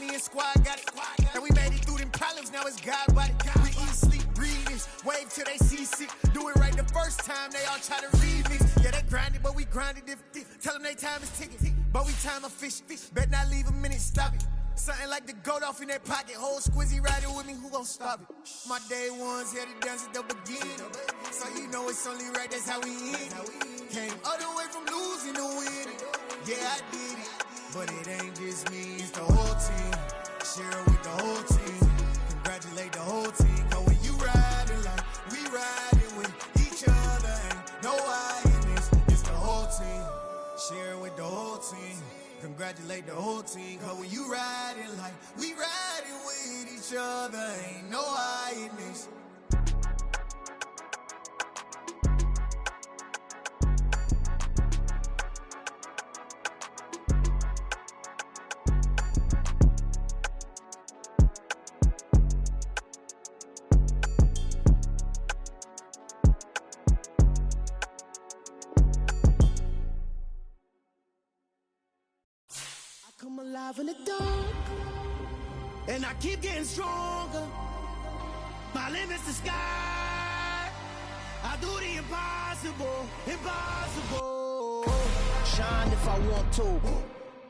me and squad got it. And we made it through them problems, now it's God body. We eat, sleep, breathe this, wave till they see sick. Do it right the first time, they all try to remix. Yeah, they grinded, but we grinded different. Tell them they time is ticking, but we time efficient. Bet not leave a minute, stop it. Something like the goat off in their pocket. Whole squizzy riding with me, who gon' stop it? My day ones here to dance at the beginning. So you know it's only right, that's how we end. Came all the way from losing to winning. Yeah, I did it, but it ain't just me, it's the whole team. Share it with the whole team. Congratulate the whole team. Cause when you riding like we riding with each other, ain't no I in this, it's the whole team. Share it with the whole team. Congratulate the whole team. Cause when you riding like we riding with each other, ain't no I in this. Come alive in the dark, and I keep getting stronger. My limit's the sky. I do the impossible, impossible. Shine if I want to.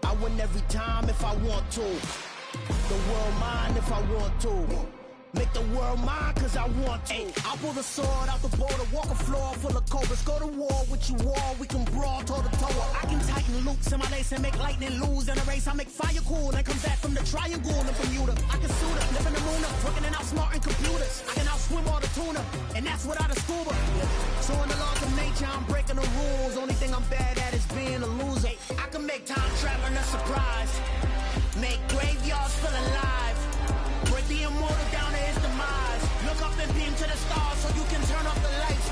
I win every time if I want to. The world mine if I want to. Make the world mine cause I want to. I'll pull the sword out the border, walk a floor full of cobras. Go to war with you all, we can brawl toe to toe. I can tighten loops in my lace and make lightning lose in a race. I make fire cool and come back from the triangle in Bermuda. I can suit it, live in the moon up, working and outsmarting computers. I can outswim all the tuna, and that's without a scuba. So in the laws of nature, I'm breaking the rules. Only thing I'm bad at is being a loser. I can make time traveling a surprise, make graveyards feel alive. Break the immortal down to his demise. Look up and beam to the stars so you can turn off the lights.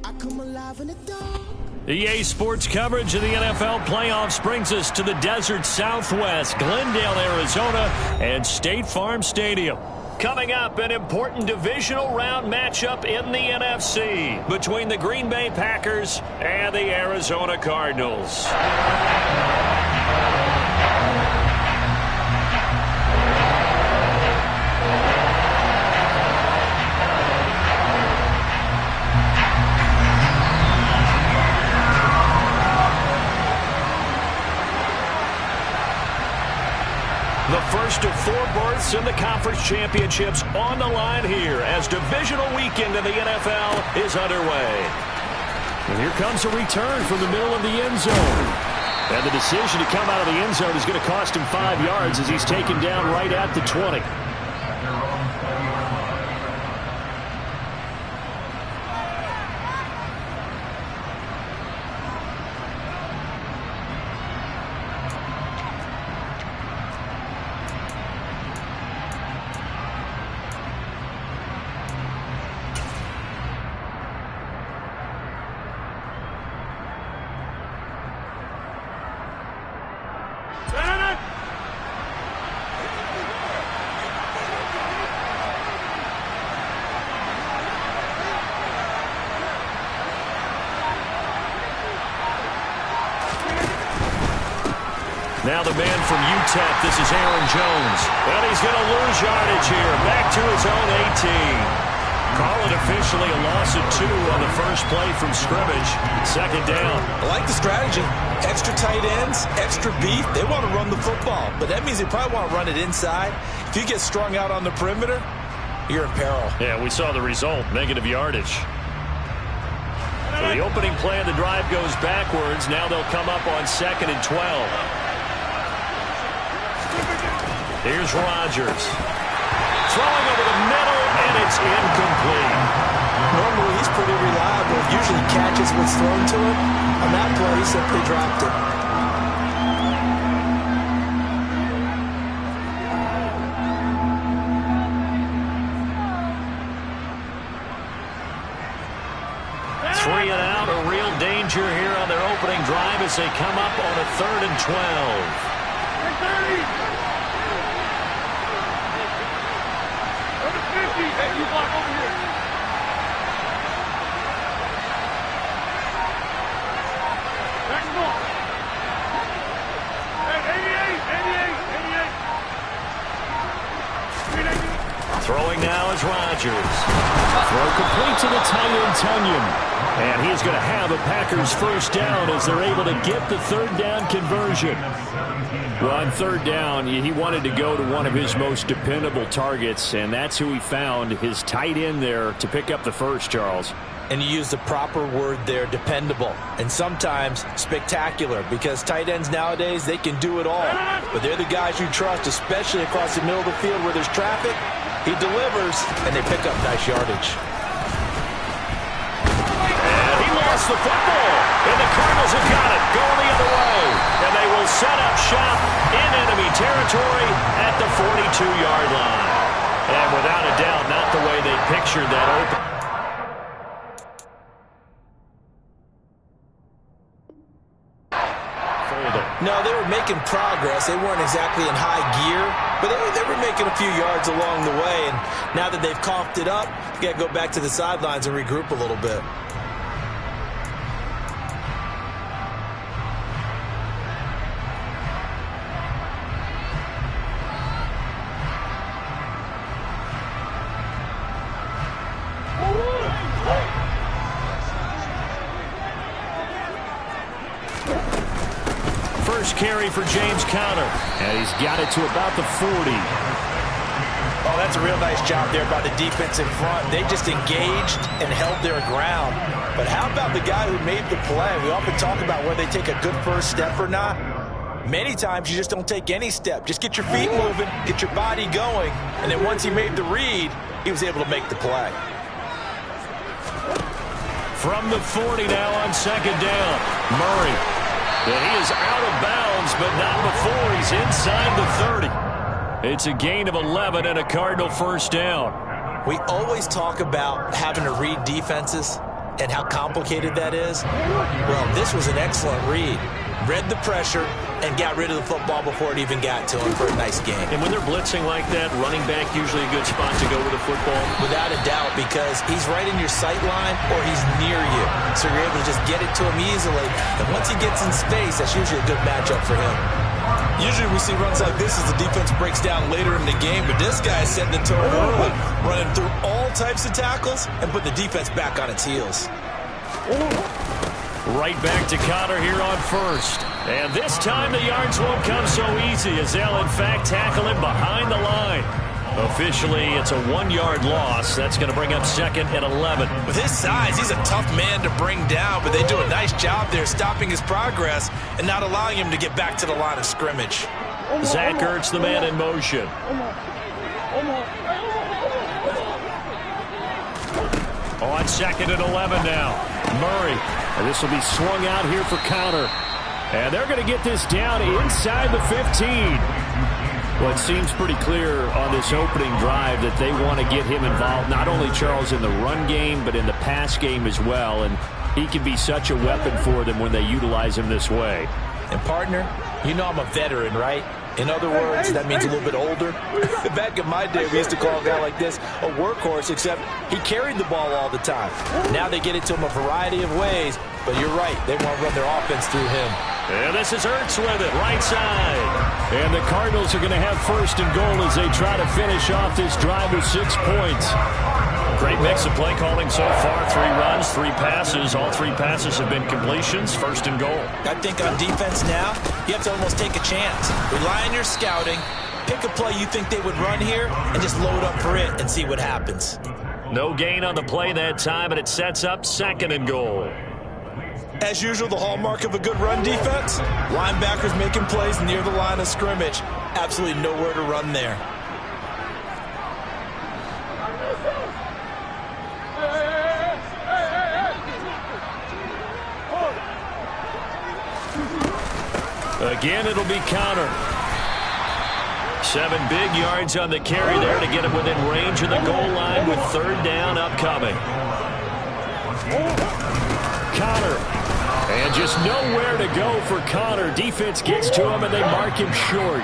I come alive in the dark. EA Sports coverage of the NFL playoffs brings us to the desert Southwest, Glendale, Arizona, and State Farm Stadium. Coming up, an important divisional round matchup in the NFC between the Green Bay Packers and the Arizona Cardinals. The first of 4 berths in the conference championships on the line here as divisional weekend in the NFL is underway. And here comes a return from the middle of the end zone. And the decision to come out of the end zone is going to cost him 5 yards as he's taken down right at the 20. Now the man from UTEP, this is Aaron Jones. And he's going to lose yardage here, back to his own 18. Call it officially a loss of 2 on the first play from scrimmage. Second down. I like the strategy. Extra tight ends, extra beef. They want to run the football, but that means they probably want to run it inside. If you get strung out on the perimeter, you're in peril. Yeah, we saw the result, negative yardage. So the opening play of the drive goes backwards. Now they'll come up on 2nd and 12. Here's Rodgers. Throwing over the middle, and it's incomplete. Normally, he's pretty reliable. Usually catches what's thrown to him. On that play, he simply dropped it. Three and out, a real danger here on their opening drive as they come up on a 3rd and 12. Hey, you block over here. Next one. Hey, 88. Throwing now is Rodgers. Throw complete to the tight end, Tunyon. And he's going to have a Packers first down as they're able to get the third down conversion. Well, on third down, he wanted to go to one of his most dependable targets, and that's who he found, his tight end there, to pick up the first, Charles. And you use the proper word there, dependable, and sometimes spectacular, because tight ends nowadays, they can do it all. But they're the guys you trust, especially across the middle of the field where there's traffic. He delivers, and they pick up nice yardage. And he lost the football, and the Cardinals have got it, going the other way. And they will set up shop in enemy territory at the 42-yard line. And without a doubt, not the way they pictured that open. No, they were making progress. They weren't exactly in high gear, but they were making a few yards along the way. And now that they've coughed it up, you got to go back to the sidelines and regroup a little bit. First carry for James Conner, and he's got it to about the 40. Oh, that's a real nice job there by the defense in front. They just engaged and held their ground. But how about the guy who made the play? We often talk about whether they take a good first step or not. Many times you just don't take any step. Just get your feet moving, get your body going, and then once he made the read, he was able to make the play. From the 40 now on second down, Murray. And he is out of bounds, but not before he's inside the 30. It's a gain of 11 and a Cardinal first down. We always talk about having to read defenses and how complicated that is. Well, this was an excellent read. Read the pressure and got rid of the football before it even got to him for a nice game. And when they're blitzing like that, running back usually a good spot to go with the football? Without a doubt, because he's right in your sight line or he's near you. So you're able to just get it to him easily. And once he gets in space, that's usually a good matchup for him. Usually we see runs like this as the defense breaks down later in the game, but this guy is setting the tone early, running through all types of tackles and put the defense back on its heels. Right back to Conner here on first. And this time the yards won't come so easy as they'll in fact tackle him behind the line. Officially, it's a 1-yard loss. That's going to bring up second and 11. With his size, he's a tough man to bring down, but they do a nice job there stopping his progress and not allowing him to get back to the line of scrimmage. Zach Ertz, the man in motion. On second and 11 now. Murray. And this will be swung out here for Conner. And they're going to get this down inside the 15. Well, it seems pretty clear on this opening drive that they want to get him involved, not only, Charles, in the run game, but in the pass game as well. And he can be such a weapon for them when they utilize him this way. And, partner, you know I'm a veteran, right? In other words, that means a little bit older. Back in my day, we used to call a guy like this a workhorse, except he carried the ball all the time. Now they get it to him a variety of ways, but you're right. They want to run their offense through him. And this is Ertz with it, right side. And the Cardinals are going to have first and goal as they try to finish off this drive with 6 points. Great mix of play calling so far. 3 runs, 3 passes. All 3 passes have been completions. First and goal. I think on defense now, you have to almost take a chance. Rely on your scouting. Pick a play you think they would run here and just load up for it and see what happens. No gain on the play that time, and it sets up second and goal. As usual, the hallmark of a good run defense, linebackers making plays near the line of scrimmage. Absolutely nowhere to run there. Again, it'll be Conner. 7 big yards on the carry there to get him within range of the goal line with third down upcoming. Conner. And just nowhere to go for Conner. Defense gets to him, and they mark him short.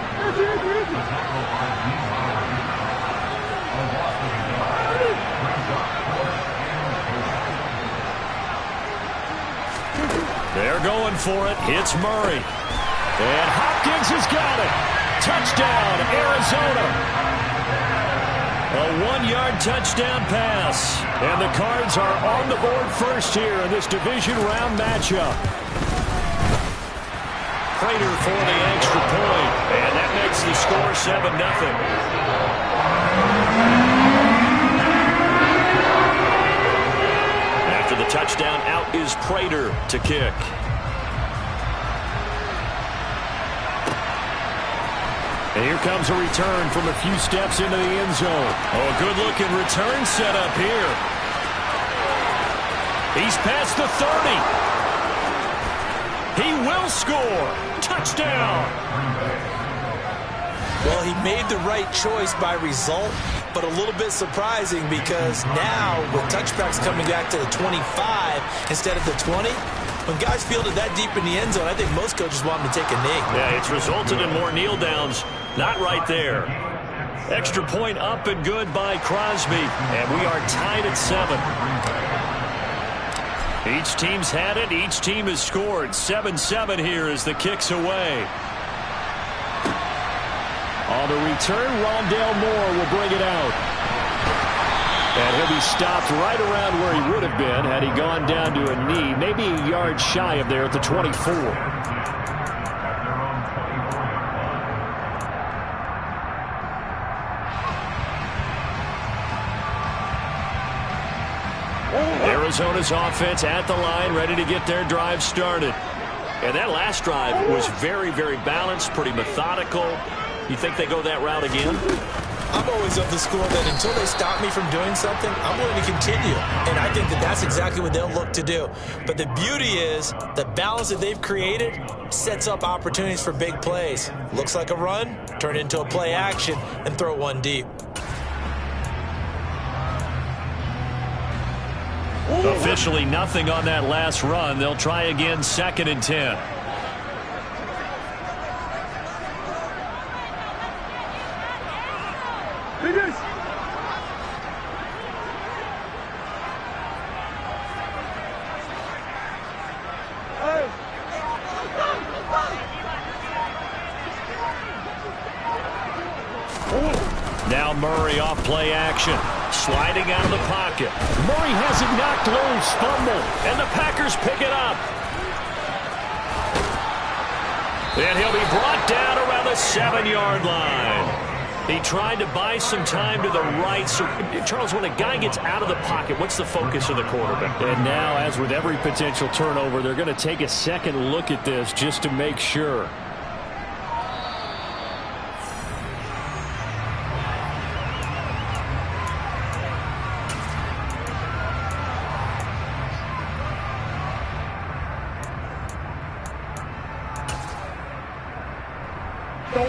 They're going for it. It's Murray. And Hopkins has got it. Touchdown, Arizona. A 1-yard touchdown pass. And the Cards are on the board first here in this division round matchup. Prater for the extra point. And that makes the score 7-0. After the touchdown, out is Prater to kick. And here comes a return from a few steps into the end zone. Oh, a good-looking return set up here. He's past the 30. He will score. Touchdown. Well, he made the right choice by result, but a little bit surprising because now with touchbacks coming back to the 25 instead of the 20, when guys fielded that deep in the end zone, I think most coaches want him to take a knee. Yeah, it's resulted in more kneel downs. Not right there. Extra point up and good by Crosby. And we are tied at 7. Each team's had it. Each team has scored. 7-7 here as the kick's away. On the return, Rondale Moore will bring it out. And he'll be stopped right around where he would have been had he gone down to a knee, maybe a yard shy of there at the 24. Arizona's offense at the line, ready to get their drive started. And that last drive was very, very balanced, pretty methodical. You think they go that route again? I'm always of the school that until they stop me from doing something, I'm willing to continue. And I think that that's exactly what they'll look to do. But the beauty is the balance that they've created sets up opportunities for big plays. Looks like a run, turn it into a play action, and throw one deep. Officially nothing on that last run. They'll try again, 2nd and 10. Now Murray off play action. Sliding out of the pocket. Murray has it knocked loose. Fumble. And the Packers pick it up. And he'll be brought down around the 7-yard line. He tried to buy some time to the right. So, Charles, when a guy gets out of the pocket, what's the focus of the quarterback? And now, as with every potential turnover, they're going to take a second look at this just to make sure.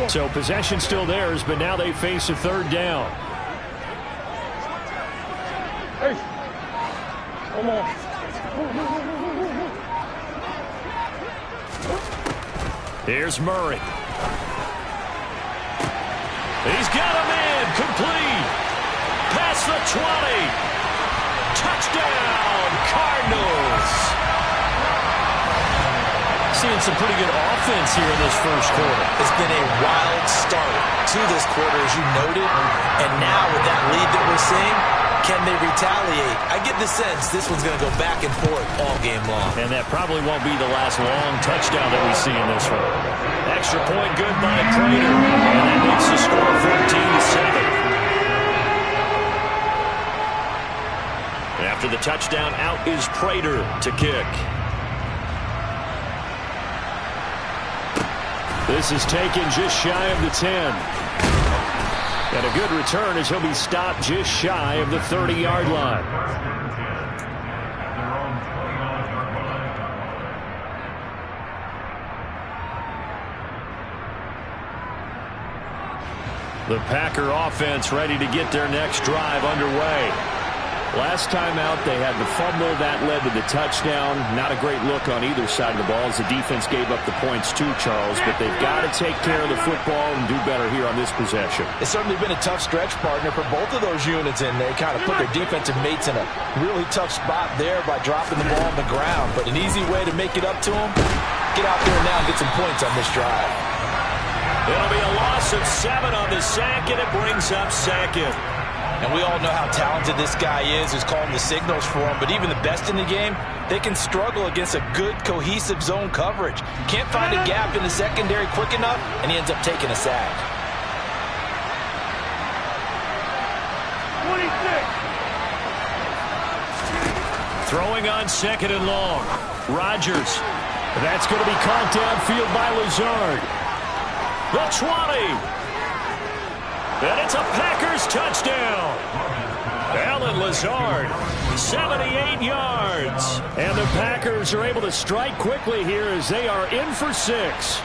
So possession still theirs, but now they face a 3rd down. Hey, come on. Here's Murray. He's got him in. Complete. Past the 20. Touchdown, Cardinals. Seeing some pretty good offense here in this first quarter. It's been a wild start to this quarter, as you noted. And now with that lead that we're seeing, can they retaliate? I get the sense this one's going to go back and forth all game long. And that probably won't be the last long touchdown that we see in this one. Extra point good by Prater. And that makes the score 14-7. After the touchdown, out is Prater to kick. This is taken just shy of the 10. And a good return as he'll be stopped just shy of the 30-yard line. The Packer offense ready to get their next drive underway. Last time out, they had the fumble. That led to the touchdown. Not a great look on either side of the ball as the defense gave up the points too, Charles. But they've got to take care of the football and do better here on this possession. It's certainly been a tough stretch, partner, for both of those units, and they kind of put their defensive mates in a really tough spot there by dropping the ball on the ground. But an easy way to make it up to them, get out there now and get some points on this drive. It'll be a loss of 7 on the sack, and it brings up 2nd. And we all know how talented this guy is who's calling the signals for him. But even the best in the game, they can struggle against a good, cohesive zone coverage. Can't find a gap in the secondary quick enough, and he ends up taking a sack. 26. Throwing on 2nd and long. Rodgers. That's going to be caught downfield by Lazard. The 20. And it's a Packers touchdown. Allen Lazard, 78 yards. And the Packers are able to strike quickly here as they are in for 6.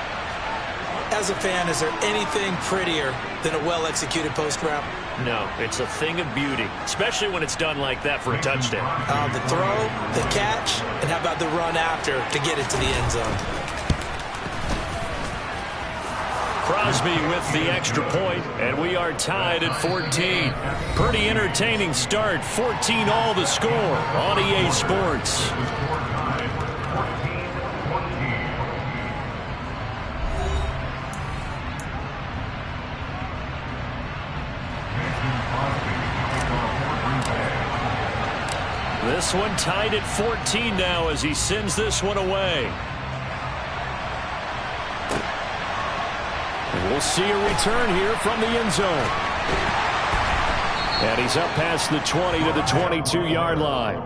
As a fan, is there anything prettier than a well-executed post route? No, it's a thing of beauty, especially when it's done like that for a touchdown. The throw, the catch, and how about the run after to get it to the end zone? Crosby with the extra point, and we are tied at 14. Pretty entertaining start. 14 all the score on EA Sports. This one tied at 14 now as he sends this one away. And we'll see a return here from the end zone. And he's up past the 20 to the 22-yard line.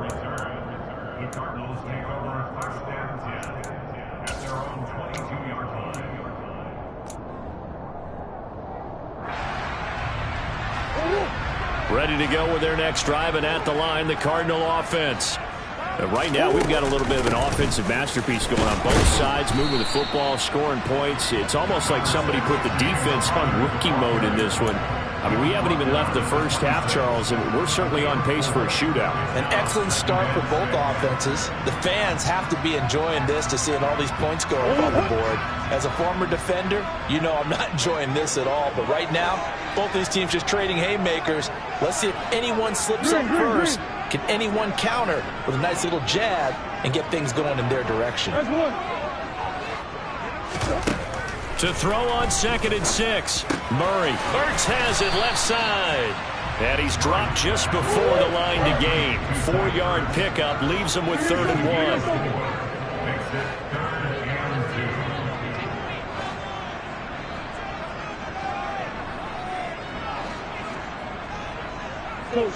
Ready to go with their next drive, and at the line, the Cardinal offense. Right now, we've got a little bit of an offensive masterpiece going on both sides, moving the football, scoring points. It's almost like somebody put the defense on rookie mode in this one. I mean, we haven't even left the first half, Charles, and we're certainly on pace for a shootout. An excellent start for both offenses. The fans have to be enjoying this to seeing all these points go up on the board. As a former defender, you know I'm not enjoying this at all. But right now, both these teams just trading haymakers. Let's see if anyone slips up first. Can anyone counter with a nice little jab and get things going in their direction? To throw on 2nd and 6. Murray. Ertz has it left side. And he's dropped just before the line to gain. 4-yard pickup leaves him with 3rd and 1. Close.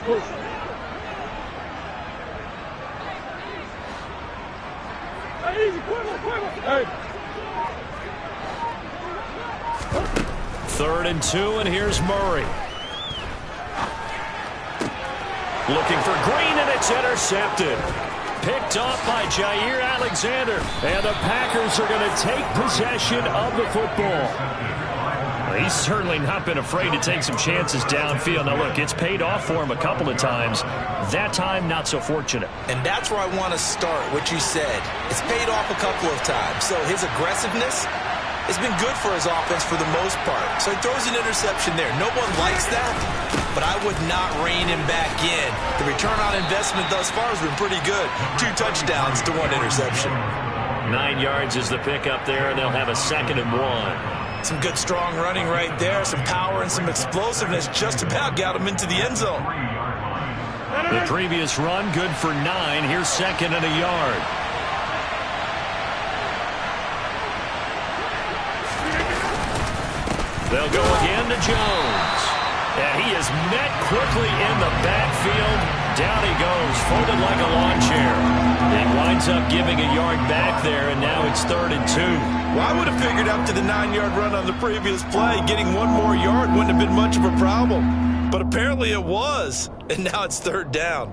Hey, easy, quick. Hey. 3rd and 2, and here's Murray. Looking for Green, and it's intercepted. Picked off by Jair Alexander. And the Packers are going to take possession of the football. He's certainly not been afraid to take some chances downfield. Now, look, it's paid off for him a couple of times. That time, not so fortunate. And that's where I want to start, what you said. It's paid off a couple of times. So his aggressiveness has been good for his offense for the most part. So he throws an interception there. No one likes that, but I would not rein him back in. The return on investment thus far has been pretty good. 2 touchdowns to 1 interception. 9 yards is the pickup there, and they'll have a 2nd and 1. Some good strong running right there. Some power and some explosiveness just about got him into the end zone. The previous run, good for 9. Here's 2nd and a yard. They'll go again to Jones. And he is met quickly in the backfield. Down he goes, folded like a lawn chair. And winds up giving a yard back there, and now it's 3rd and 2. Well, I would have figured after the 9-yard run on the previous play, getting 1 more yard wouldn't have been much of a problem. But apparently it was, and now it's 3rd down.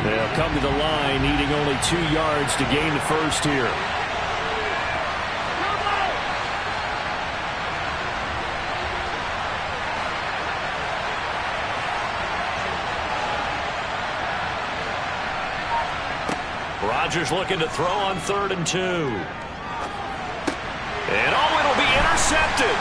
They'll come to the line, needing only 2 yards to gain the first here. Rodgers looking to throw on 3rd and 2. And it'll be intercepted.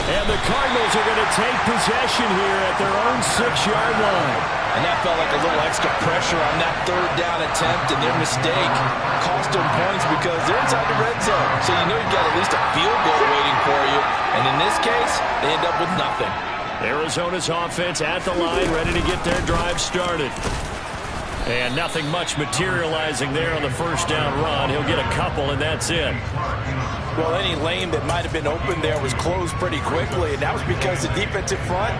And the Cardinals are going to take possession here at their own 6-yard line. And that felt like a little extra pressure on that third down attempt, and their mistake cost them points because they're inside the red zone. So you know you've got at least a field goal waiting for you. And in this case, they end up with nothing. Arizona's offense at the line, ready to get their drive started. And nothing much materializing there on the first down run. He'll get a couple, and that's it. Well, any lane that might have been open there was closed pretty quickly, and that was because the defensive front,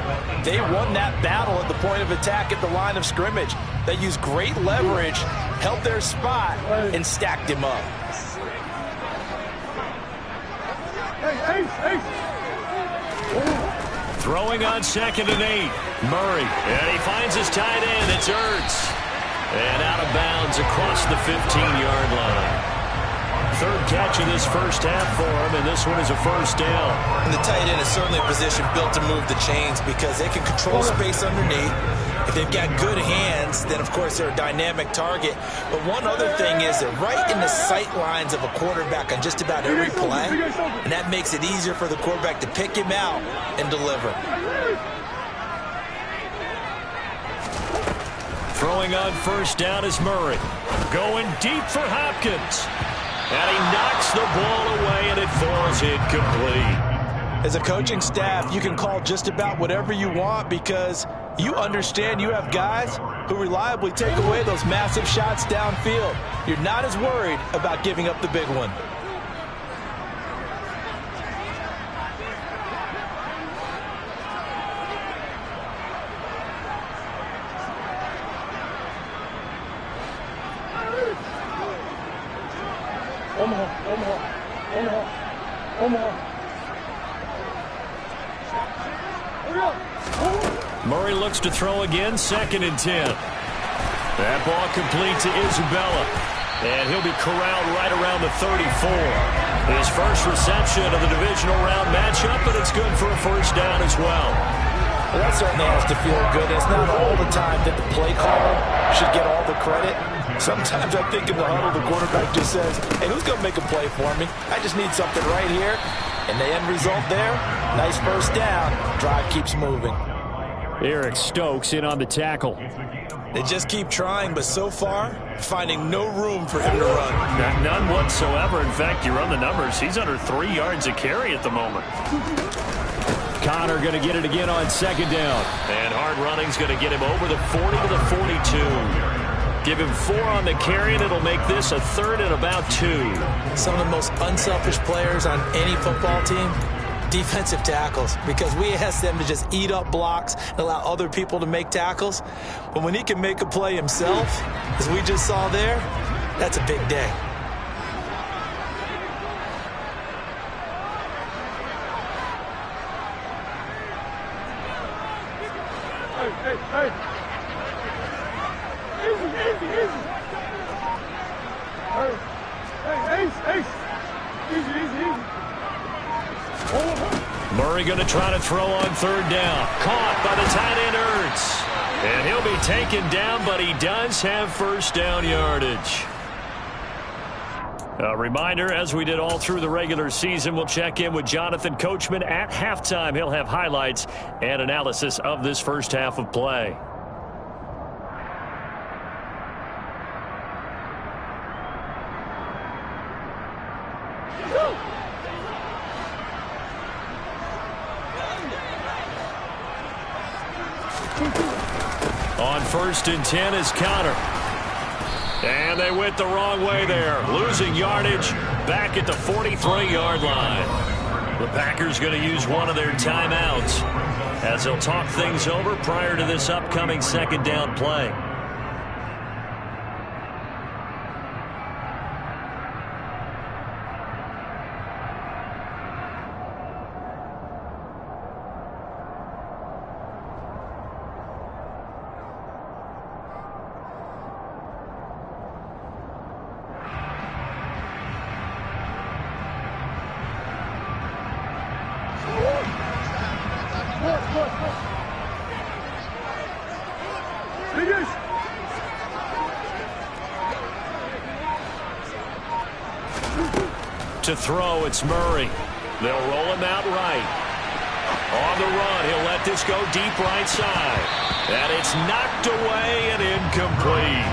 they won that battle at the point of attack at the line of scrimmage. They used great leverage, held their spot, and stacked him up. Throwing on 2nd and 8. Murray, and he finds his tight end. It's Ertz. And out of bounds across the 15-yard line. Third catch of this first half for him, and this one is a first down. And the tight end is certainly a position built to move the chains because they can control space underneath. If they've got good hands, then, of course, they're a dynamic target. But one other thing is they're right in the sight lines of a quarterback on just about every play, and that makes it easier for the quarterback to pick him out and deliver. Throwing on first down is Murray. Going deep for Hopkins. And he knocks the ball away, and it falls incomplete. As a coaching staff, you can call just about whatever you want because you understand you have guys who reliably take away those massive shots downfield. You're not as worried about giving up the big one. Murray looks to throw again, 2nd and 10. That ball complete to Isabella. And he'll be corralled right around the 34. His first reception of the divisional round matchup, but it's good for a first down as well. Well, that certainly has to feel good. It's not all the time that the play caller should get all the credit. Sometimes I think in the huddle, the quarterback just says, hey, who's going to make a play for me? I just need something right here. And the end result there, nice first down. Drive keeps moving. Eric Stokes in on the tackle. They just keep trying, but so far, finding no room for him to run. None whatsoever. In fact, you run the numbers. He's under 3 yards a carry at the moment. Connor going to get it again on 2nd down. And hard running's going to get him over the 40 to the 42. Give him 4 on the carry, and it'll make this a 3rd and about 2. Some of the most unselfish players on any football team, defensive tackles, because we ask them to just eat up blocks and allow other people to make tackles. But when he can make a play himself, as we just saw there, that's a big day. Hey. Easy. Hey, Ace. Easy. Murray going to try to throw on 3rd down. Caught by the tight end Ertz. And he'll be taken down, but he does have first down yardage. A reminder, as we did all through the regular season, we'll check in with Jonathan Coachman at halftime. He'll have highlights and analysis of this first half of play. On 1st and 10 is Connor. And they went the wrong way there. Losing yardage back at the 43-yard line. The Packers going to use one of their timeouts as they'll talk things over prior to this upcoming 2nd down play. To throw, it's Murray. They'll roll him out right. On the run, he'll let this go deep right side. And it's knocked away and incomplete.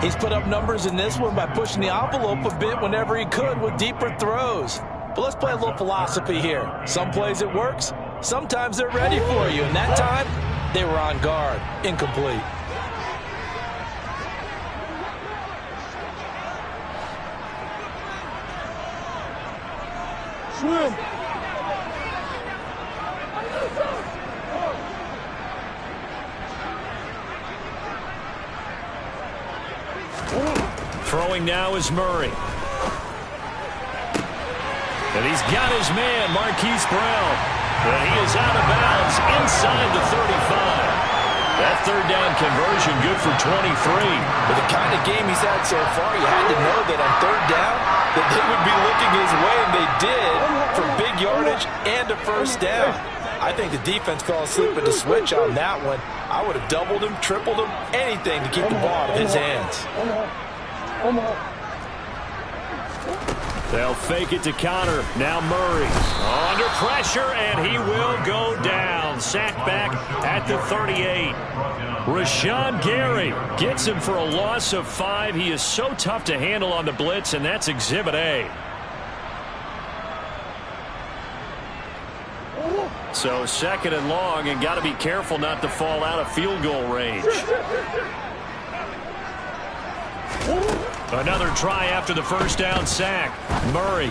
He's put up numbers in this one by pushing the envelope a bit whenever he could with deeper throws. But let's play a little philosophy here. Some plays it works, sometimes they're ready for you. And that time, they were on guard. Incomplete. Swim. Throwing now is Murray. And he's got his man, Marquise Brown. And he is out of bounds inside the 35. That third down conversion good for 23. With the kind of game he's had so far, you had to know that on third down that they would be looking his way, and they did, for big yardage and a first down. I think the defense fell asleep at the switch on that one. I would have doubled him, tripled him, anything to keep the ball out of his hands. They'll fake it to Connor. Now Murray under pressure, and he will go down. Sacked back at the 38. Rashawn Gary gets him for a loss of 5. He is so tough to handle on the blitz, and that's Exhibit A. So second and long, and got to be careful not to fall out of field goal range. Another try after the first down sack. Murray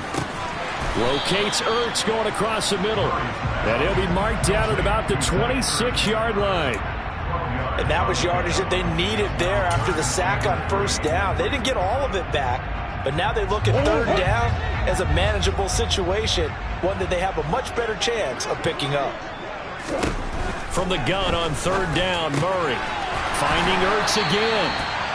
locates Ertz going across the middle. And he'll be marked down at about the 26-yard line. And that was yardage that they needed there after the sack on first down. They didn't get all of it back, but now they look at third down as a manageable situation, one that they have a much better chance of picking up. From the gun on third down, Murray finding Ertz again.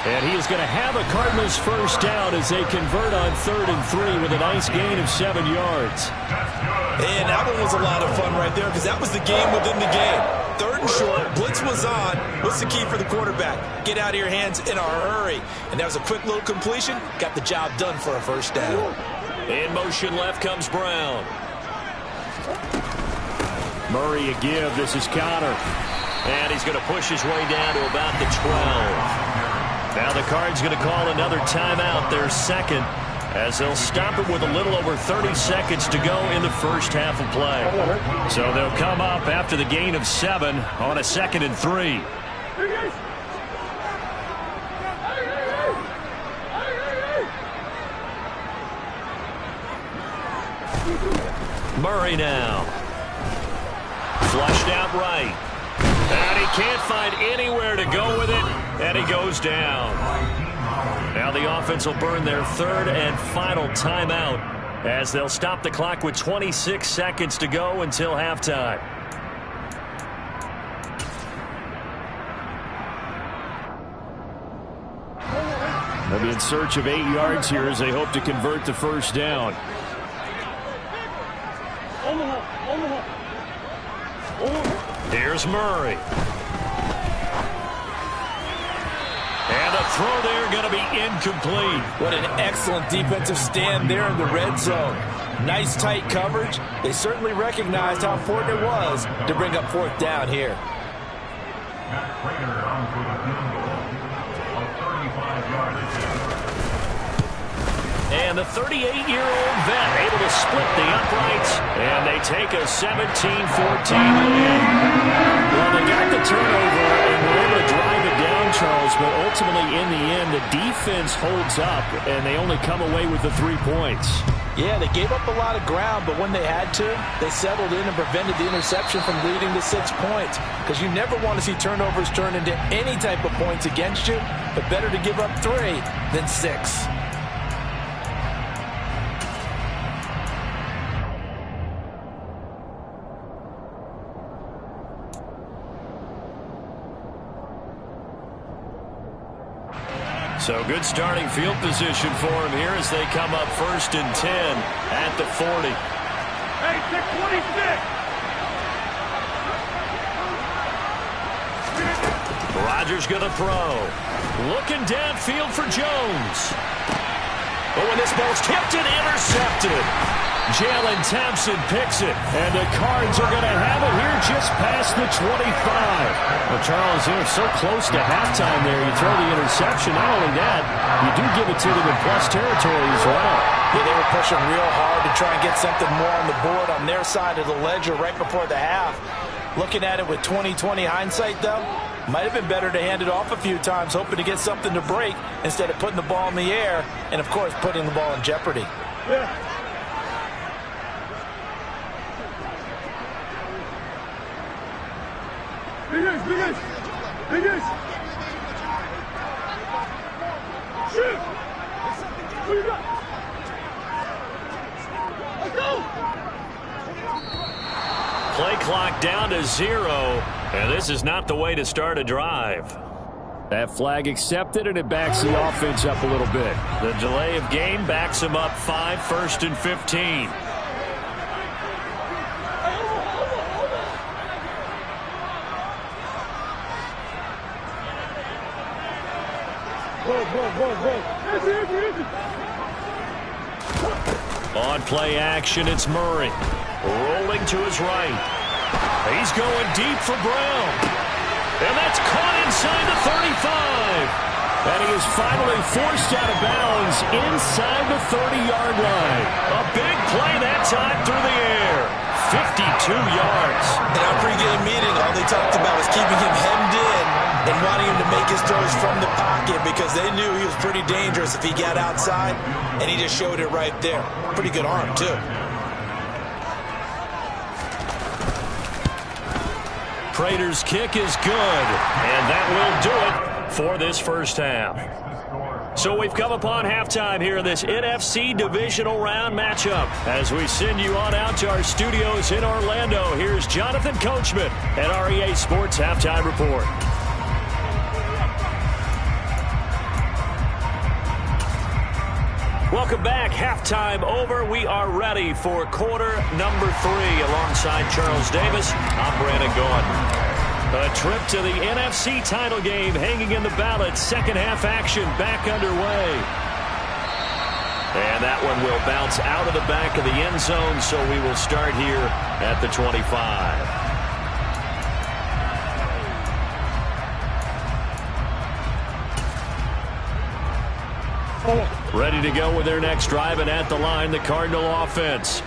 And he is going to have a Cardinals first down as they convert on 3rd and 3 with a nice gain of 7 yards. And that one was a lot of fun right there because that was the game within the game. 3rd and short, blitz was on. What's the key for the quarterback? Get out of your hands in a hurry. And that was a quick little completion. Got the job done for a first down. In motion left comes Brown. Murray a give. This is Connor. And he's going to push his way down to about the 12. Now the Cards going to call another timeout, their second, as they'll stop it with a little over 30 seconds to go in the first half of play. So they'll come up after the gain of 7 on a 2nd and 3. Murray now. Flushed out right. And he can't find anywhere to go with it, and he goes down. Now the offense will burn their 3rd and final timeout as they'll stop the clock with 26 seconds to go until halftime. They'll be in search of 8 yards here as they hope to convert the first down. Here's Murray. And a throw there going to be incomplete. What an excellent defensive stand there in the red zone. Nice tight coverage. They certainly recognized how important it was to bring up 4th down here. And the 38-year-old vet able to split the uprights, and they take a 17-14 lead. Well, they got the turnover and were able to drive it down, Charles, but ultimately in the end, the defense holds up, and they only come away with the 3 points. Yeah, they gave up a lot of ground, but when they had to, they settled in and prevented the interception from leading to 6 points. Because you never want to see turnovers turn into any type of points against you, but better to give up 3 than 6. So good starting field position for him here as they come up 1st and 10 at the 40. Hey, 626. Rodgers going to throw. Looking downfield for Jones. Oh, and this ball's tipped and intercepted. Jalen Thompson picks it, and the Cards are going to have it here just past the 25. Well, Charles, you're so close to halftime there. You throw the interception. Not only that, you do give it to them in plus territory as well. Yeah, they were pushing real hard to try and get something more on the board on their side of the ledger right before the half. Looking at it with 20/20 hindsight, though, might have been better to hand it off a few times, hoping to get something to break instead of putting the ball in the air and, of course, putting the ball in jeopardy. Yeah. Biggest. Shoot. What you got? Let's go. Play clock down to 0, and this is not the way to start a drive. That flag accepted, and it backs the offense up a little bit. The delay of game backs them up 5, 1st and 15. On play action, it's Murray. Rolling to his right. He's going deep for Brown. And that's caught inside the 35. And he is finally forced out of bounds inside the 30-yard line. A big play that time through the air. 52 yards. In our pregame meeting, all they talked about was keeping him hemmed in and wanting him to make his throws from the pocket because they knew he was pretty dangerous if he got outside, and he just showed it right there. Pretty good arm, too. Prater's kick is good, and that will do it for this first half. So we've come upon halftime here in this NFC Divisional Round matchup. As we send you on out to our studios in Orlando, here's Jonathan Coachman at REA Sports Halftime Report. Welcome back. Halftime over. We are ready for quarter number 3 alongside Charles Davis. I'm Brandon Gaudin. A trip to the NFC title game hanging in the balance. Second half action back underway. And that one will bounce out of the back of the end zone, so we will start here at the 25. Ready to go with their next drive, and at the line, the Cardinal offense.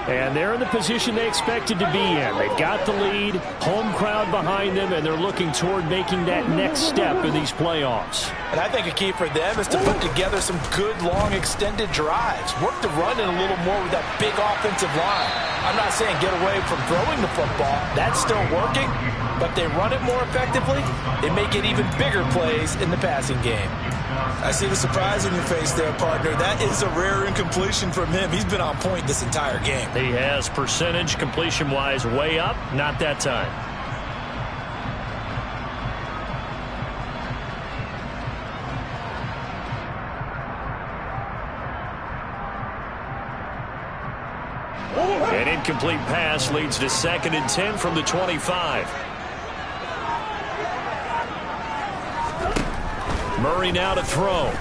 And they're in the position they expected to be in. They've got the lead, home crowd behind them, and they're looking toward making that next step in these playoffs. And I think a key for them is to put together some good, long, extended drives. Work the run in a little more with that big offensive line. I'm not saying get away from throwing the football. That's still working. But they run it more effectively, they make it even bigger plays in the passing game. I see the surprise on your face there, partner. That is a rare incompletion from him. He's been on point this entire game. He has percentage completion-wise way up. Not that time. An incomplete pass leads to 2nd and 10 from the 25. Murray now to throw.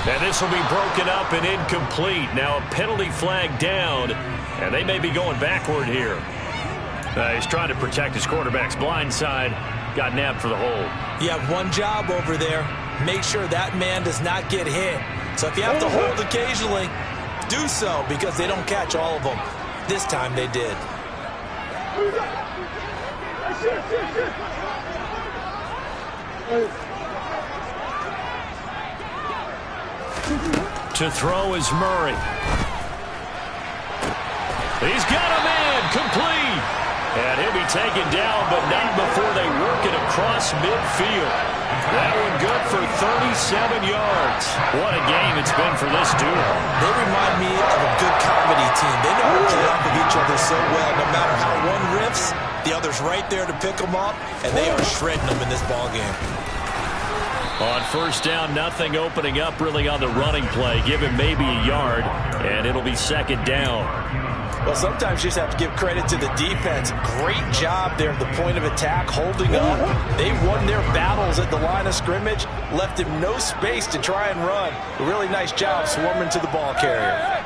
And this will be broken up and incomplete. Now a penalty flag down, and they may be going backward here. He's trying to protect his quarterback's blind side. Got nabbed for the hold. You have one job over there. Make sure that man does not get hit. So if you have to hold occasionally, do so, because they don't catch all of them. This time they did. To throw is Murray. He's got a man, complete. And he'll be taken down, but not before they work it across midfield. That one good for 37 yards. What a game it's been for this duo. They remind me of a good comedy team. They know how to play off of each other so well. No matter how one riffs, the other's right there to pick them up, and they are shredding them in this ballgame. On first down, nothing opening up really on the running play. Give him maybe a yard, and it'll be 2nd down. Well, sometimes you just have to give credit to the defense. Great job there at the point of attack, holding up. They won their battles at the line of scrimmage, left him no space to try and run. A really nice job swarming to the ball carrier.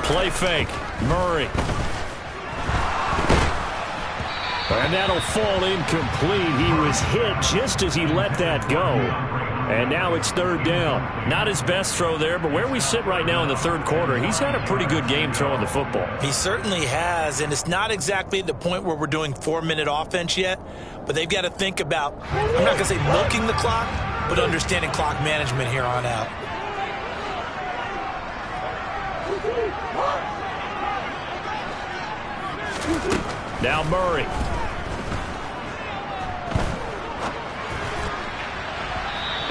Play fake. Murray. And that'll fall incomplete. He was hit just as he let that go. And now it's third down. Not his best throw there, but where we sit right now in the third quarter, he's had a pretty good game throwing the football. He certainly has, and it's not exactly the point where we're doing 4-minute offense yet, but they've got to think about, I'm not going to say milking the clock, but understanding clock management here on out. Now Murray.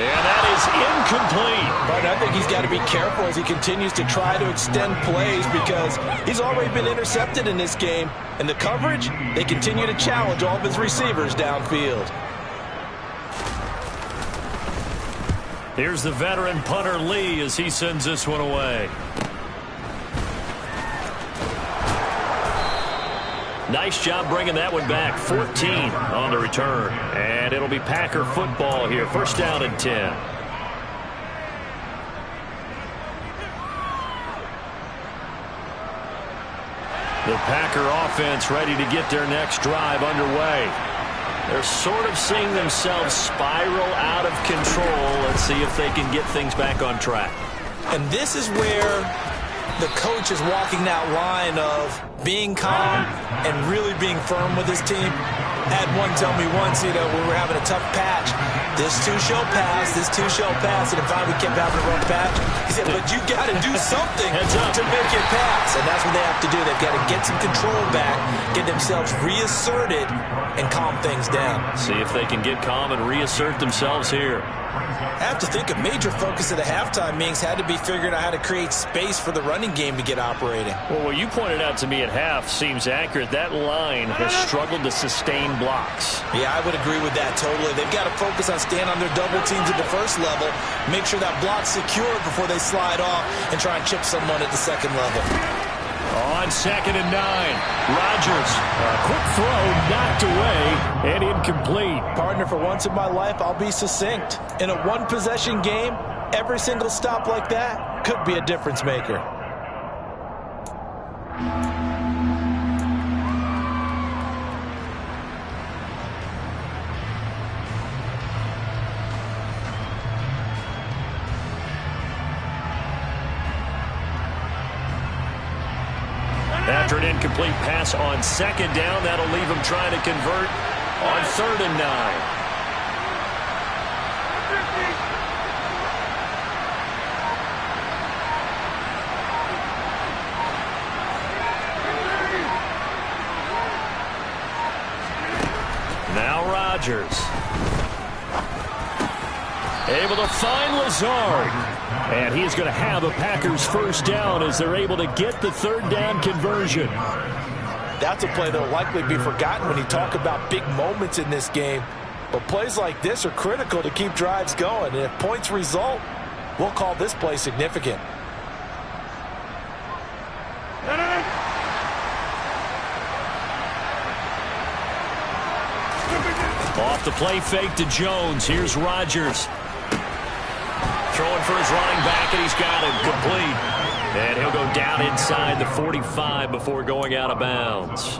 And that is incomplete. But I think he's got to be careful as he continues to try to extend plays because he's already been intercepted in this game. And the coverage, they continue to challenge all of his receivers downfield. Here's the veteran punter Lee as he sends this one away. Nice job bringing that one back. 14 on the return. And it'll be Packer football here. First down and 10. The Packer offense ready to get their next drive underway. They're sort of seeing themselves spiral out of control. Let's see if they can get things back on track. And this is where the coach is walking that line of being calm and really being firm with his team. Had one tell me once, we were having a tough patch. This too shall pass, this too shall pass. And if we kept having a rough patch, he said, but you got to do something to make it pass. And that's what they have to do. They've got to get some control back, get themselves reasserted, and calm things down. See if they can get calm and reassert themselves here. I have to think a major focus of the halftime meetings had to be figuring out how to create space for the running game to get operating. Well, what you pointed out to me at half seems accurate. That line has struggled to sustain blocks. Yeah, I would agree with that totally. They've got to focus on staying on their double teams at the first level, make sure that block's secure before they slide off and try and chip someone at the second level. On second and 9, Rodgers, a quick throw knocked away and incomplete. Partner, for once in my life, I'll be succinct. In a one-possession game, every single stop like that could be a difference maker. After an incomplete pass on second down, that'll leave him trying to convert on third and 9. Now Rodgers. Able to find Lazard. And he's going to have a Packers first down as they're able to get the third down conversion. That's a play that will likely be forgotten when you talk about big moments in this game. But plays like this are critical to keep drives going. And if points result, we'll call this play significant. Off the play fake to Jones. Here's Rodgers. Throwing for his running back, and he's got it complete. And he'll go down inside the 45 before going out of bounds.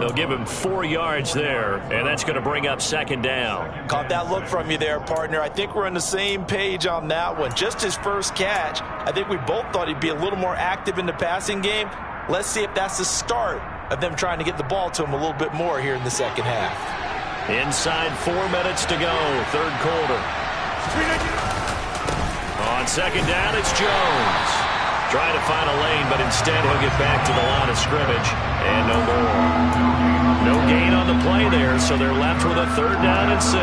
They'll give him 4 yards there, and that's going to bring up second down. Caught that look from you there, partner. I think we're on the same page on that one. Just his first catch. I think we both thought he'd be a little more active in the passing game. Let's see if that's the start of them trying to get the ball to him a little bit more here in the second half. Inside 4 minutes to go, third quarter. On second down, it's Jones. Trying to find a lane, but instead he'll get back to the line of scrimmage. And no more. No gain on the play there, so they're left with a third down and 6.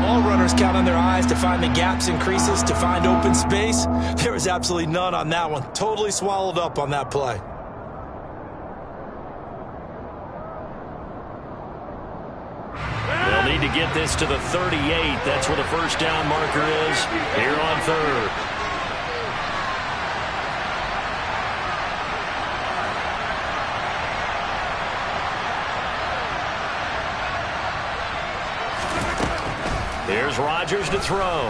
All runners count on their eyes to find the gaps and creases, to find open space. There was absolutely none on that one. Totally swallowed up on that play. They'll need to get this to the 38. That's where the first down marker is here on third. Here's Rodgers to throw.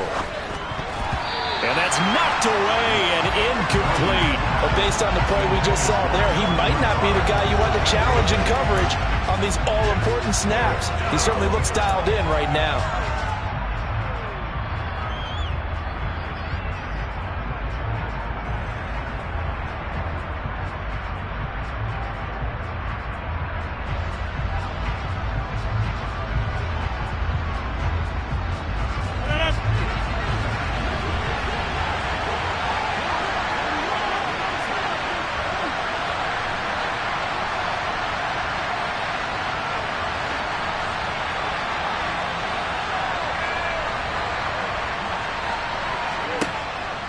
And that's knocked away and incomplete. But based on the play we just saw there, he might not be the guy you want to challenge in coverage on these all-important snaps. He certainly looks dialed in right now.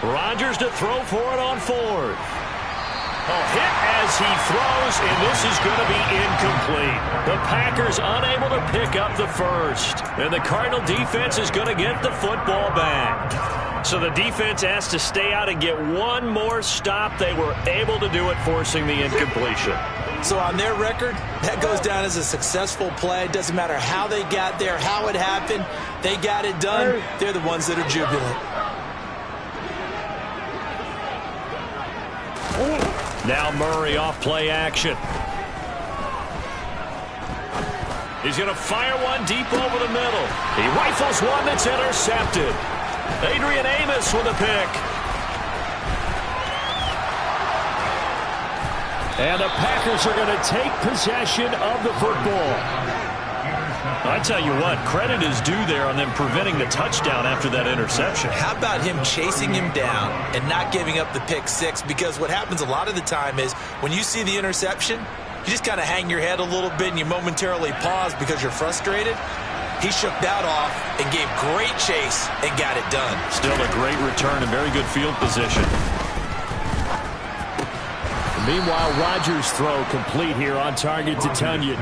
Rodgers to throw for it on fourth. A hit as he throws, and this is going to be incomplete. The Packers unable to pick up the first. And the Cardinal defense is going to get the football back. So the defense has to stay out and get one more stop. They were able to do it, forcing the incompletion. So on their record, that goes down as a successful play. It doesn't matter how they got there, how it happened. They got it done. They're the ones that are jubilant. Now Murray off play action. He's going to fire one deep over the middle. He rifles one that's intercepted. Adrian Amos with a pick. And the Packers are going to take possession of the football. I tell you what, credit is due there on them preventing the touchdown after that interception. How about him chasing him down and not giving up the pick six? Because what happens a lot of the time is when you see the interception, you just kind of hang your head a little bit and you momentarily pause because you're frustrated. He shook that off and gave great chase and got it done. Still a great return and very good field position. Meanwhile, Rodgers' throw complete here on target to Tunyon.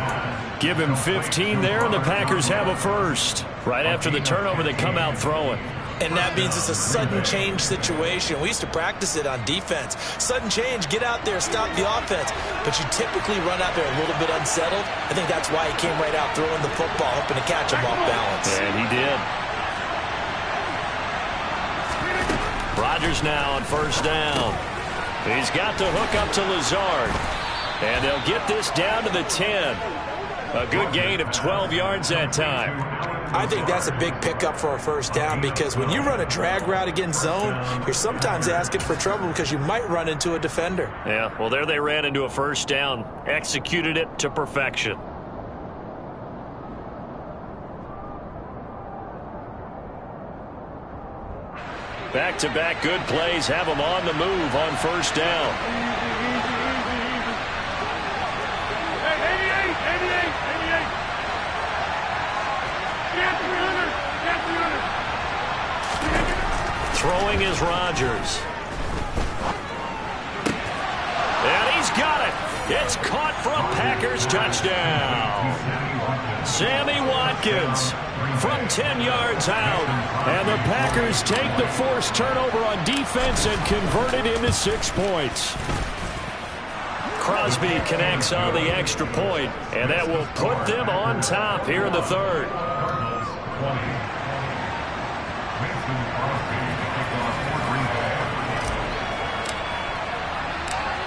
Give him 15 there, and the Packers have a first. Right after the turnover, they come out throwing. And that means it's a sudden change situation. We used to practice it on defense. Sudden change, get out there, stop the offense. But you typically run out there a little bit unsettled. I think that's why he came right out throwing the football, hoping to catch him off balance. And he did. Rodgers now on first down. He's got the hook up to Lazard. And they'll get this down to the 10. A good gain of 12 yards that time. I think that's a big pickup for a first down because when you run a drag route against zone, you're sometimes asking for trouble because you might run into a defender. Yeah, well, there they ran into a first down. Executed it to perfection. Back-to-back good plays have them on the move on first down. Throwing is Rodgers. And he's got it. It's caught for a Packers touchdown. Sammy Watkins from 10 yards out. And the Packers take the forced turnover on defense and convert it into 6 points. Crosby connects on the extra point, and that will put them on top here in the third.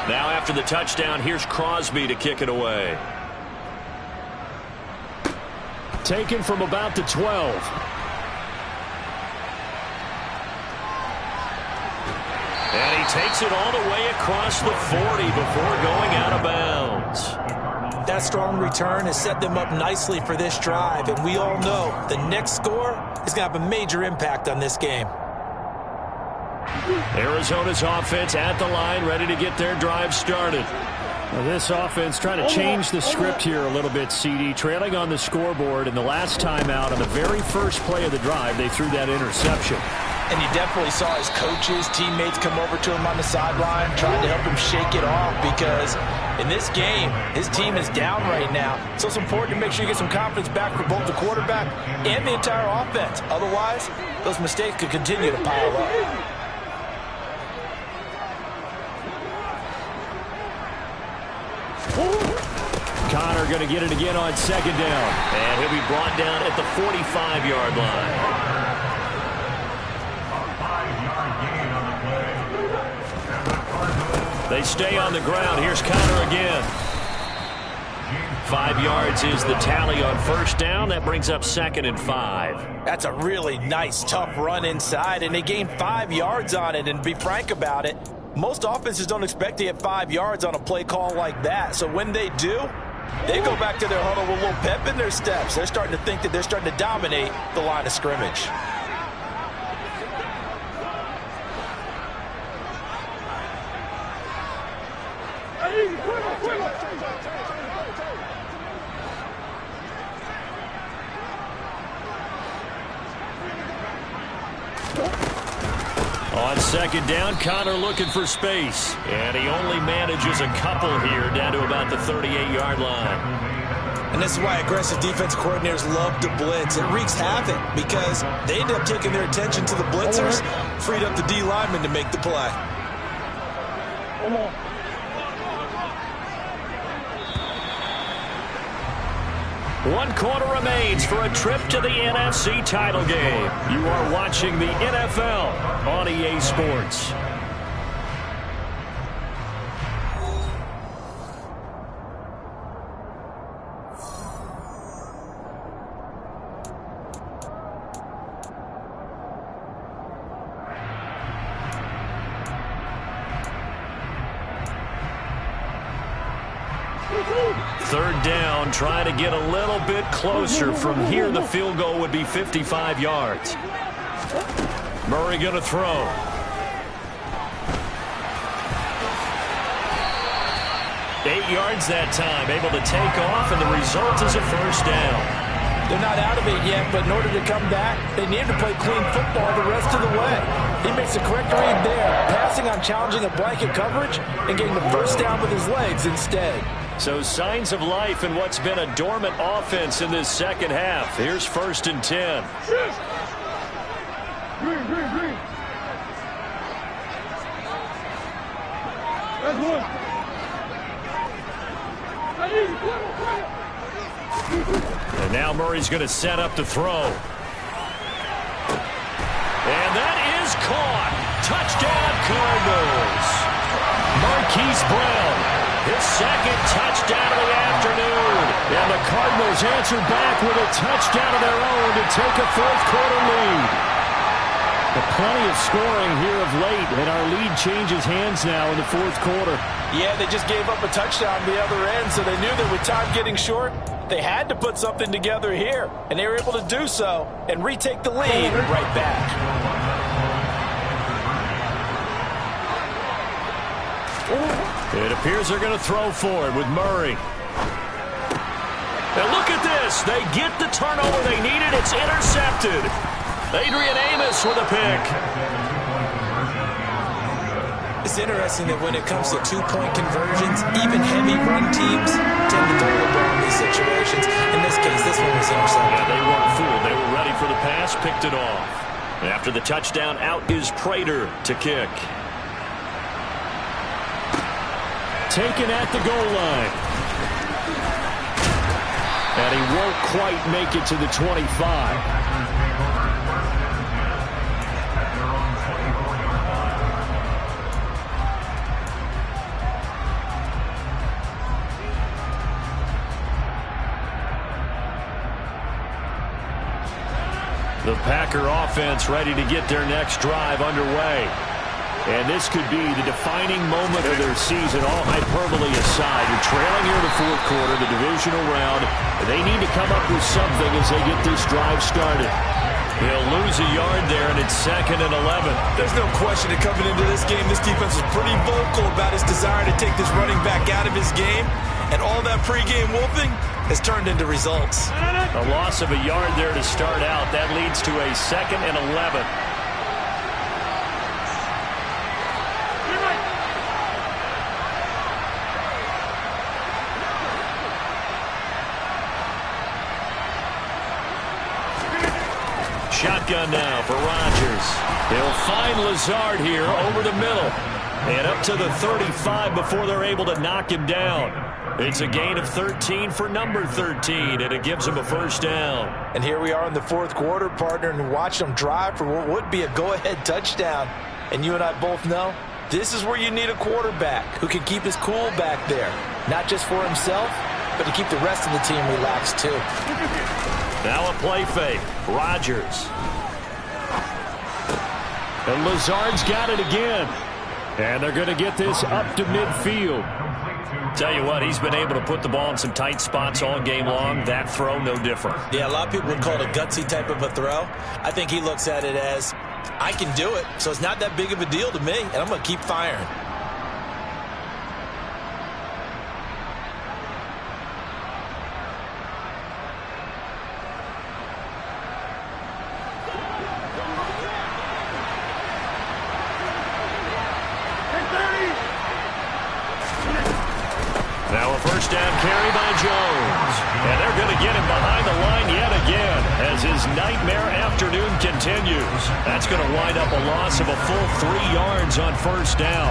Now after the touchdown, here's Crosby to kick it away. Taken from about the 12. And he takes it all the way across the 40 before going out of bounds. That strong return has set them up nicely for this drive, and we all know the next score is going to have a major impact on this game. Arizona's offense at the line, ready to get their drive started. Well, this offense trying to change the script here a little bit, CD. Trailing on the scoreboard, and the last time out on the very first play of the drive, they threw that interception. And you definitely saw his coaches, teammates come over to him on the sideline, trying to help him shake it off because in this game, his team is down right now. So it's important to make sure you get some confidence back for both the quarterback and the entire offense. Otherwise, those mistakes could continue to pile up. Connor Packer going to get it again on second down. And he'll be brought down at the 45-yard line. They stay on the ground. Here's Connor again. 5 yards is the tally on first down. That brings up 2nd and 5. That's a really nice, tough run inside, and they gained 5 yards on it. And to be frank about it, most offenses don't expect to get 5 yards on a play call like that. So when they do, they go back to their huddle with a little pep in their steps. They're starting to think that they're starting to dominate the line of scrimmage. On second down, Connor looking for space. And he only manages a couple here down to about the 38-yard line. And this is why aggressive defensive coordinators love to blitz. It wreaks havoc because they end up taking their attention to the blitzers, freed up the D lineman to make the play. Come on. One quarter remains for a trip to the NFC title game. You are watching the NFL on EA Sports. Third down, trying to get a little bit closer. From here, the field goal would be 55 yards. Murray going to throw. Eight yards that time, able to take off, and the result is a first down. They're not out of it yet, but in order to come back, they need to play clean football the rest of the way. He makes the correct read there, passing on challenging a blanket coverage and getting the first down with his legs instead. So signs of life in what's been a dormant offense in this second half. Here's 1st and 10. Green. That's one. And now Murray's going to set up to throw. And that is caught. Touchdown, Cardinals. Marquise Brown, his second touchdown of the afternoon. And the Cardinals answer back with a touchdown of their own to take a fourth-quarter lead. But plenty of scoring here of late, and our lead changes hands now in the fourth quarter. Yeah, they just gave up a touchdown on the other end, so they knew that with time getting short, they had to put something together here, and they were able to do so and retake the lead right back. It appears they're going to throw for it with Murray. Now look at this. They get the turnover they needed. It's intercepted. Adrian Amos with a pick. It's interesting that when it comes to two-point conversions, even heavy run teams tend to throw the ball in these situations. In this case, this one was intercepted. Yeah, they weren't fooled. They were ready for the pass, picked it off. After the touchdown, out is Prater to kick. Taken at the goal line. And he won't quite make it to the 25. The Packer offense ready to get their next drive underway. And this could be the defining moment of their season, all hyperbole aside. You're trailing here in the fourth quarter, the divisional round. They need to come up with something as they get this drive started. He'll lose a yard there, and it's 2nd and 11. There's no question that coming into this game, this defense is pretty vocal about his desire to take this running back out of his game. And all that pregame wolfing has turned into results. A loss of a yard there to start out. That leads to a 2nd and 11. Shotgun now for Rodgers. He'll find Lazard here over the middle. And up to the 35 before they're able to knock him down. It's a gain of 13 for number 13, and it gives him a first down. And here we are in the fourth quarter, partner, and watch them drive for what would be a go-ahead touchdown. And you and I both know this is where you need a quarterback who can keep his cool back there. Not just for himself, but to keep the rest of the team relaxed too. Now a play fake. Rodgers. And Lazard's got it again. And they're going to get this up to midfield. Tell you what, he's been able to put the ball in some tight spots all game long. That throw, no different. Yeah, a lot of people would call it a gutsy type of a throw. I think he looks at it as, I can do it, so it's not that big of a deal to me, and I'm going to keep firing. Now a first down carry by Jones. And they're going to get him behind the line yet again as his nightmare afternoon continues. That's going to wind up a loss of a full 3 yards on first down.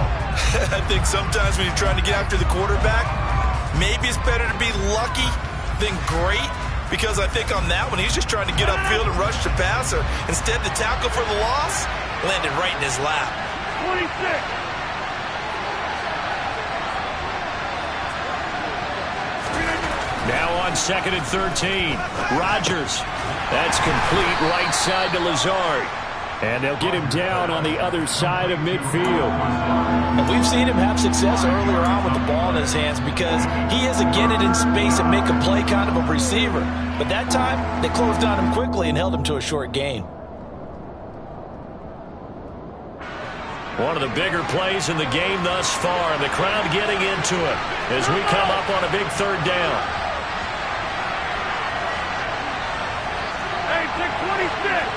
I think sometimes when you're trying to get after the quarterback, maybe it's better to be lucky than great, because I think on that one, he's just trying to get upfield and rush the passer. Instead, the tackle for the loss landed right in his lap. 26. Now on 2nd and 13. Rodgers. That's complete right side to Lazard. And they'll get him down on the other side of midfield. And we've seen him have success earlier on with the ball in his hands because he is a get it in space and make a play kind of a receiver. But that time, they closed on him quickly and held him to a short gain. One of the bigger plays in the game thus far, and the crowd getting into it as we come up on a big third down. Hey, 626.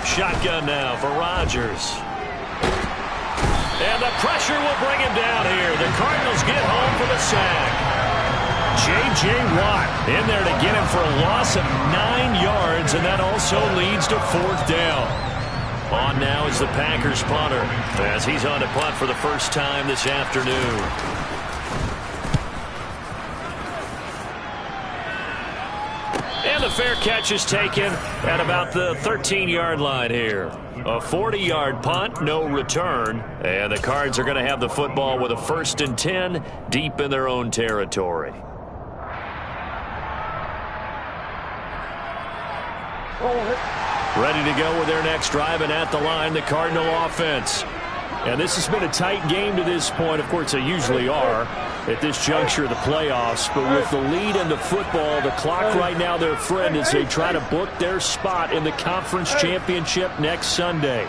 Shotgun now for Rodgers. And the pressure will bring him down here. The Cardinals get home for the sack. J.J. Watt in there to get him for a loss of 9 yards, and that also leads to fourth down. On now is the Packers punter as he's on to punt for the first time this afternoon. And the fair catch is taken at about the 13-yard line here. A 40-yard punt, no return. And the Cards are going to have the football with a 1st and 10 deep in their own territory. Ready to go with their next drive, and at the line, the Cardinal offense. And this has been a tight game to this point. Of course, they usually are at this juncture of the playoffs. But with the lead in the football, the clock right now their friend as they try to book their spot in the conference championship next Sunday.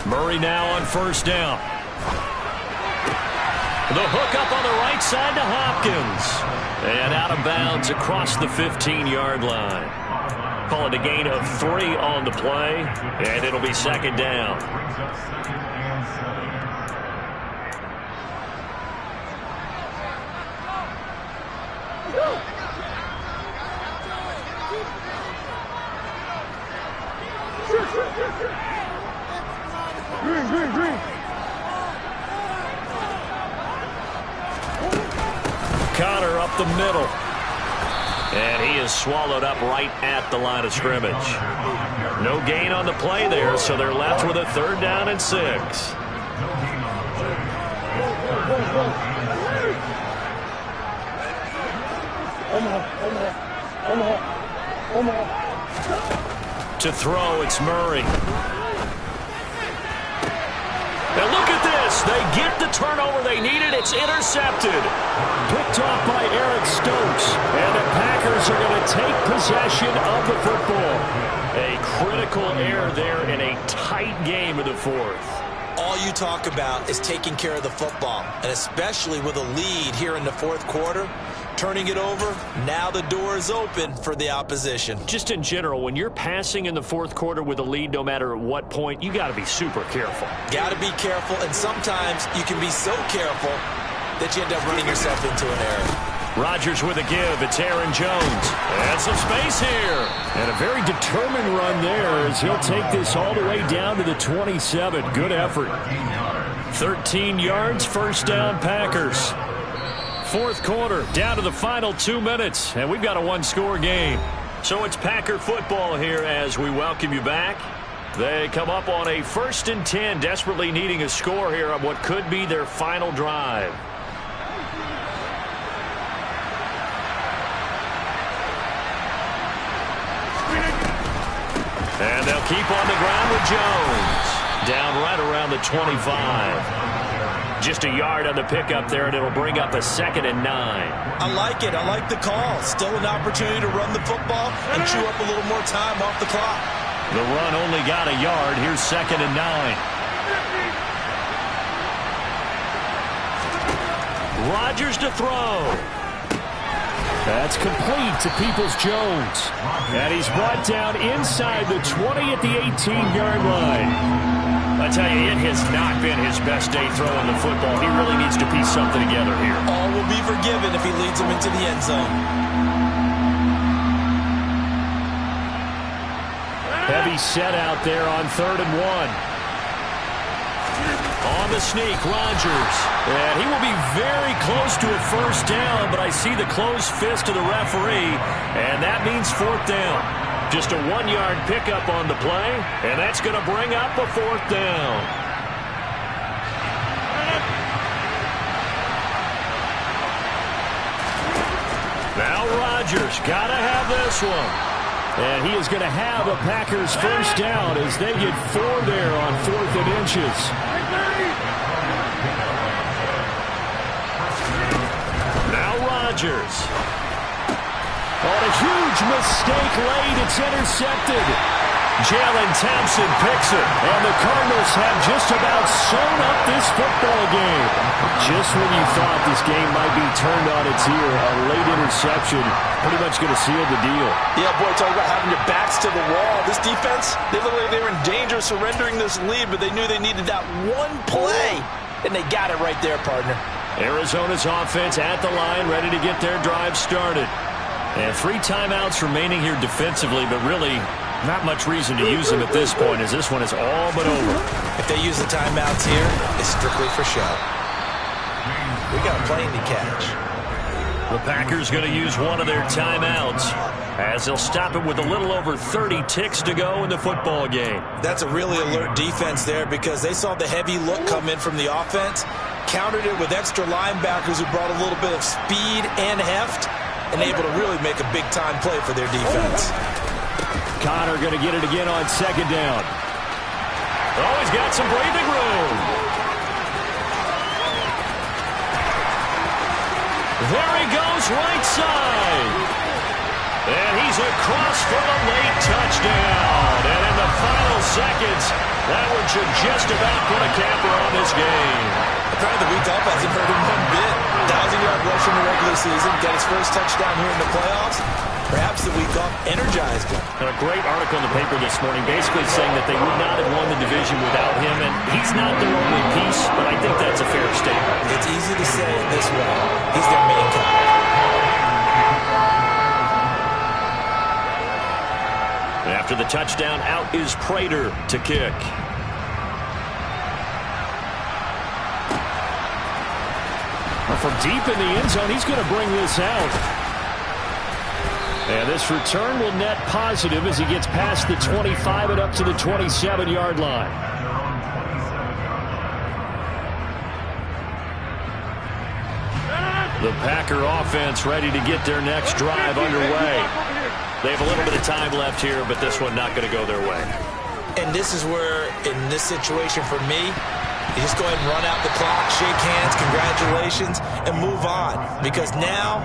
Murray now on first down. The hook up on the right side to Hopkins. And out of bounds across the 15-yard line. Call it a gain of 3 on the play, and it'll be 2nd down. Green. Connor up the middle. And he is swallowed up right at the line of scrimmage. No gain on the play there, so they're left with a 3rd down and 6. To throw, it's Murray. And look at this. They get the turnover they needed. It's intercepted. Picked off by Eric Stokes. And the Packers are going to take possession of the football. A critical error there in a tight game of the 4th. All you talk about is taking care of the football, and especially with a lead here in the 4th quarter. Turning it over, now the door is open for the opposition. Just in general, when you're passing in the 4th quarter with a lead, no matter at what point, you got to be super careful. Got to be careful, and sometimes you can be so careful that you end up running yourself into an error. Rodgers with a give. It's Aaron Jones. And some space here. And a very determined run there as he'll take this all the way down to the 27. Good effort. 13 yards, first down, Packers. Fourth quarter, down to the final 2 minutes. And we've got a one-score game. So it's Packer football here as we welcome you back. They come up on a 1st and 10, desperately needing a score here on what could be their final drive. And they'll keep on the ground with Jones. Down right around the 25. Just a yard on the pickup there, and it'll bring up a 2nd and 9. I like it. I like the call. Still an opportunity to run the football and chew up a little more time off the clock. The run only got a yard. Here's 2nd and 9. Rodgers to throw. That's complete to Peoples-Jones. And he's brought down inside the 20 at the 18-yard line. I tell you, it has not been his best day throwing the football. He really needs to piece something together here. All will be forgiven if he leads them into the end zone. Heavy set out there on 3rd and 1. On the sneak, Rodgers. And he will be very close to a first down, but I see the closed fist of the referee, and that means 4th down. Just a 1-yard pickup on the play, and that's going to bring up a 4th down. Now Rodgers got to have this one. And he is going to have a Packers first down as they get 4 there on 4th and inches. Now Rodgers. On a huge mistake late, it's intercepted. Jalen Thompson picks it, and the Cardinals have just about sewn up this football game. Just when you thought this game might be turned on its ear, a late interception pretty much going to seal the deal. Yeah, boy, talk about having your backs to the wall. This defense, they look like they were in danger of surrendering this lead, but they knew they needed that one play, and they got it right there, partner. Arizona's offense at the line, ready to get their drive started. And 3 timeouts remaining here defensively, but really not much reason to use them at this point as this one is all but over. If they use the timeouts here, it's strictly for show. We got a plane to catch. The Packers going to use one of their timeouts as they'll stop it with a little over 30 ticks to go in the football game. That's a really alert defense there because they saw the heavy look come in from the offense, countered it with extra linebackers who brought a little bit of speed and heft, and able to really make a big-time play for their defense. Connor going to get it again on 2nd down. Oh, he's got some breathing room. There he goes, right side. And he's across for the late touchdown. And in the final seconds, that one should just about put a capper on this game. Apparently the week off hasn't hurt him one bit. 1,000-yard rush in the regular season, got his first touchdown here in the playoffs. Perhaps the week off energized him. A great article in the paper this morning basically saying that they would not have won the division without him, and he's not their only piece, but I think that's a fair statement. It's easy to say it this way. He's their main guy. After the touchdown, out is Prater to kick. From deep in the end zone, he's going to bring this out. And this return will net positive as he gets past the 25 and up to the 27-yard line. The Packer offense ready to get their next drive underway. They have a little bit of time left here, but this one not going to go their way. And this is where, in this situation for me, you just go ahead and run out the clock, shake hands, congratulations, and move on. Because now,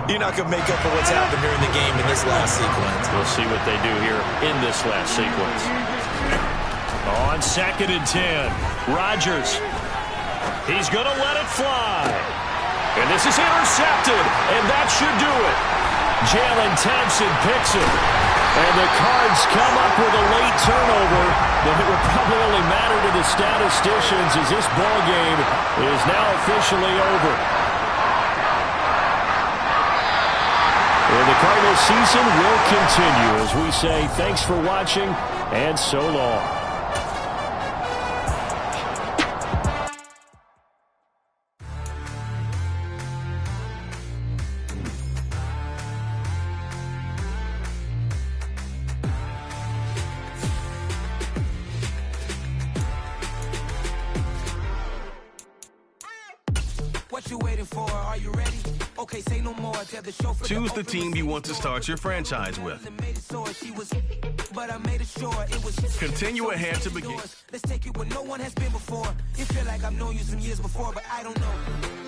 you're not going to make up for what's happened during the game in this last sequence. We'll see what they do here in this last sequence. On 2nd and 10, Rodgers. He's going to let it fly. And this is intercepted, and that should do it. Jalen Thompson picks it. And the Cards come up with a late turnover, but it will probably only only matter to the statisticians as this ball game is now officially over. And the Cardinals season will continue as we say thanks for watching and so long. What you waiting for? Are you ready? Okay, say no more. Choose the team you want to start your franchise with. Continue ahead to begin. Let's take it where no one has been before. It feel like I've known you some years before, but I don't know.